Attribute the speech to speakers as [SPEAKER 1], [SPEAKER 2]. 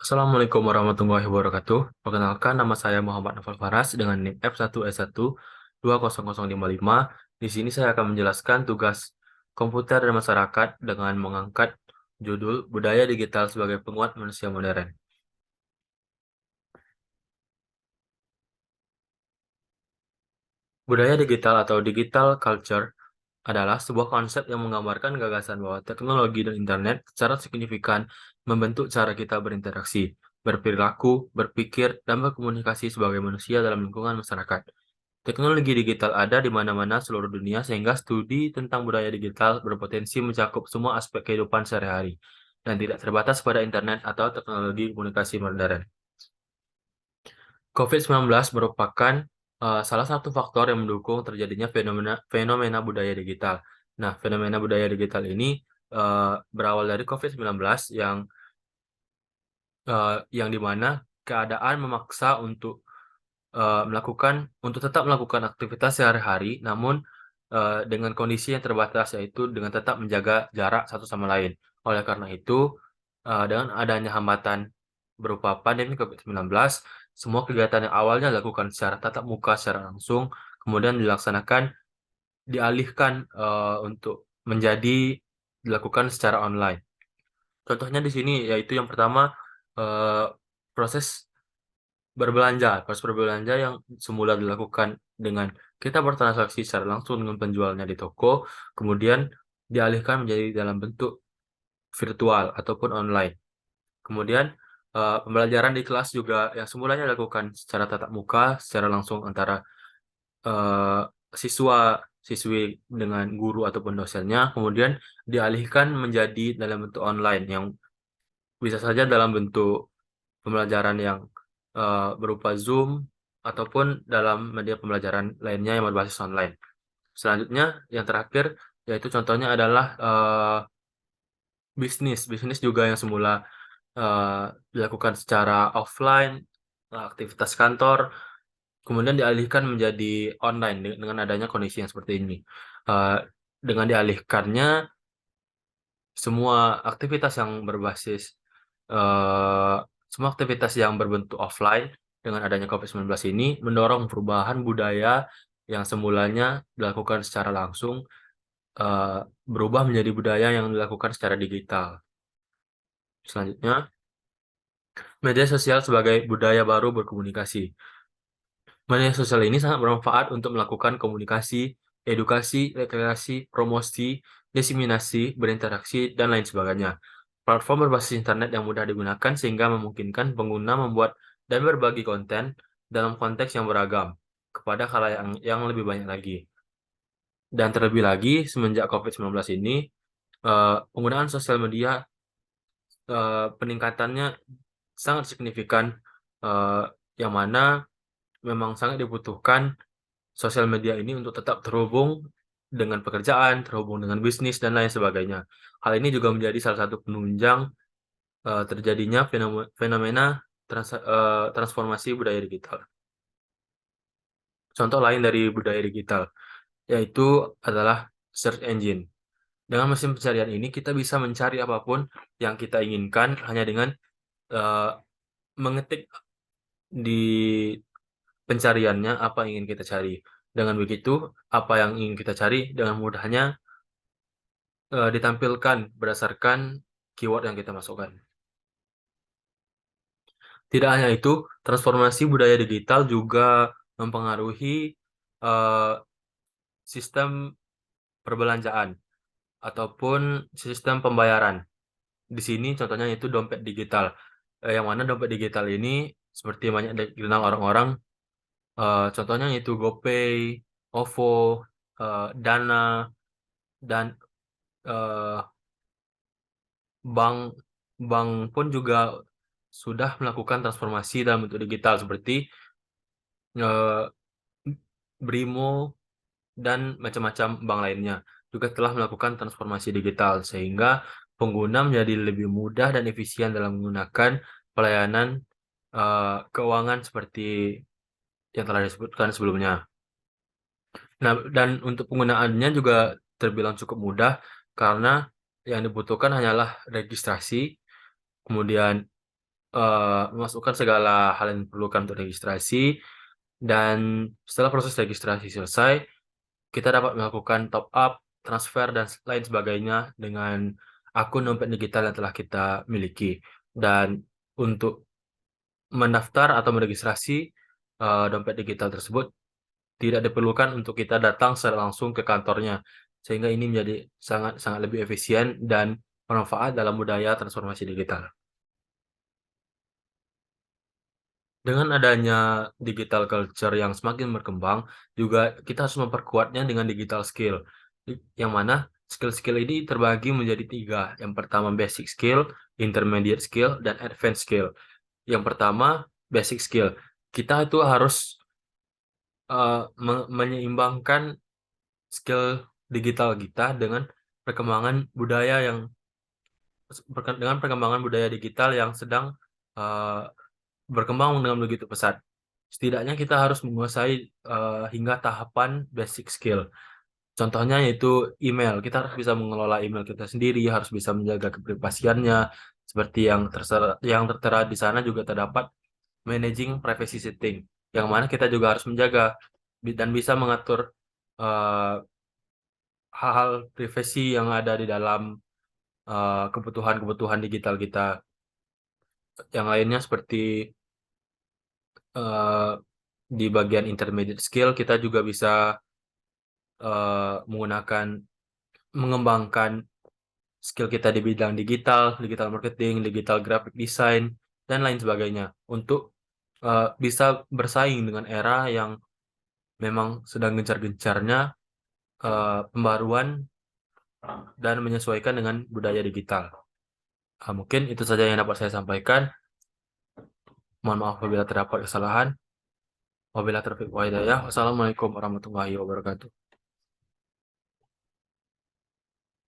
[SPEAKER 1] Assalamualaikum warahmatullahi wabarakatuh. Perkenalkan, nama saya Muhammad Naufal Faras dengan NIM F1S1 20055. Di sini saya akan menjelaskan tugas komputer dan masyarakat dengan mengangkat judul Budaya Digital sebagai Penguat Manusia Modern. Budaya digital atau digital culture adalah sebuah konsep yang menggambarkan gagasan bahwa teknologi dan internet secara signifikan membentuk cara kita berinteraksi, berperilaku, berpikir, dan berkomunikasi sebagai manusia dalam lingkungan masyarakat. Teknologi digital ada di mana-mana seluruh dunia sehingga studi tentang budaya digital berpotensi mencakup semua aspek kehidupan sehari-hari dan tidak terbatas pada internet atau teknologi komunikasi modern. COVID-19 merupakan salah satu faktor yang mendukung terjadinya fenomena budaya digital. Nah, fenomena budaya digital ini berawal dari COVID-19 yang dimana keadaan memaksa untuk tetap melakukan aktivitas sehari-hari, namun dengan kondisi yang terbatas, yaitu dengan tetap menjaga jarak satu sama lain. Oleh karena itu, dengan adanya hambatan berupa pandemi COVID-19, semua kegiatan yang awalnya dilakukan secara tatap muka secara langsung, kemudian dialihkan untuk dilakukan secara online. Contohnya di sini yaitu yang pertama, eh, proses proses berbelanja yang semula dilakukan dengan kita bertransaksi secara langsung dengan penjualnya di toko, kemudian dialihkan menjadi dalam bentuk virtual ataupun online. Kemudian pembelajaran di kelas juga yang semulanya dilakukan secara tatap muka, secara langsung antara eh, siswa siswi dengan guru ataupun dosennya, kemudian dialihkan menjadi dalam bentuk online yang bisa saja dalam bentuk pembelajaran yang berupa Zoom ataupun dalam media pembelajaran lainnya yang berbasis online. Selanjutnya, yang terakhir, yaitu contohnya adalah bisnis. Bisnis juga yang semula eh, dilakukan secara offline, aktivitas kantor, kemudian dialihkan menjadi online dengan adanya kondisi yang seperti ini. Eh, dengan dialihkannya semua aktivitas yang berbasis eh, semua aktivitas yang berbentuk offline dengan adanya COVID-19 ini mendorong perubahan budaya yang semulanya dilakukan secara langsung eh, berubah menjadi budaya yang dilakukan secara digital. Selanjutnya, media sosial sebagai budaya baru berkomunikasi. Media sosial ini sangat bermanfaat untuk melakukan komunikasi, edukasi, rekreasi, promosi, diseminasi, berinteraksi, dan lain sebagainya. Platform berbasis internet yang mudah digunakan sehingga memungkinkan pengguna membuat dan berbagi konten dalam konteks yang beragam kepada khalayak yang lebih banyak lagi. Dan terlebih lagi, semenjak COVID-19 ini, penggunaan sosial media peningkatannya sangat signifikan, eh, yang mana memang sangat dibutuhkan sosial media ini untuk tetap terhubung dengan pekerjaan, terhubung dengan bisnis, dan lain sebagainya. Hal ini juga menjadi salah satu penunjang terjadinya fenomena transformasi budaya digital. Contoh lain dari budaya digital, yaitu adalah search engine. Dengan mesin pencarian ini, kita bisa mencari apapun yang kita inginkan hanya dengan eh, mengetik di pencariannya apa yang ingin kita cari. Dengan begitu, apa yang ingin kita cari dengan mudahnya ditampilkan berdasarkan keyword yang kita masukkan. Tidak hanya itu, transformasi budaya digital juga mempengaruhi eh, sistem perbelanjaan ataupun sistem pembayaran. Di sini contohnya itu dompet digital. Yang mana dompet digital ini seperti banyak dikenal orang-orang, contohnya itu GoPay, OVO, Dana, dan eh, bank bank pun juga sudah melakukan transformasi dalam bentuk digital seperti eh, Brimo dan macam-macam bank lainnya juga telah melakukan transformasi digital sehingga pengguna menjadi lebih mudah dan efisien dalam menggunakan pelayanan keuangan seperti yang telah disebutkan sebelumnya. Nah, dan untuk penggunaannya juga terbilang cukup mudah karena yang dibutuhkan hanyalah registrasi, kemudian memasukkan segala hal yang diperlukan untuk registrasi, dan setelah proses registrasi selesai, kita dapat melakukan top up, transfer, dan lain sebagainya dengan akun dompet digital yang telah kita miliki. Dan untuk mendaftar atau meregistrasi dompet digital tersebut tidak diperlukan untuk kita datang secara langsung ke kantornya, sehingga ini menjadi sangat sangat lebih efisien dan bermanfaat dalam budaya transformasi digital. Dengan adanya digital culture yang semakin berkembang, juga kita harus memperkuatnya dengan digital skill. Yang mana skill-skill ini terbagi menjadi 3. Yang pertama basic skill, intermediate skill, dan advanced skill. Yang pertama basic skill. Kita itu harus menyeimbangkan skill digital kita dengan perkembangan budaya yang dengan perkembangan budaya digital yang sedang uh, berkembang dengan begitu pesat. Setidaknya kita harus menguasai hingga tahapan basic skill. Contohnya yaitu email. Kita harus bisa mengelola email kita sendiri, harus bisa menjaga keprivasiannya. Seperti yang tertera di sana juga terdapat managing privacy setting, yang mana kita juga harus menjaga dan bisa mengatur eh, hal-hal privasi yang ada di dalam kebutuhan-kebutuhan digital kita. Yang lainnya seperti eh, di bagian intermediate skill kita juga bisa mengembangkan skill kita di bidang digital, digital marketing, digital graphic design, dan lain sebagainya untuk bisa bersaing dengan era yang memang sedang gencar-gencarnya pembaruan dan menyesuaikan dengan budaya digital. Mungkin itu saja yang dapat saya sampaikan. Mohon maaf apabila terdapat kesalahan. Wabillahi taufiq wa hidayah. Wassalamualaikum warahmatullahi wabarakatuh.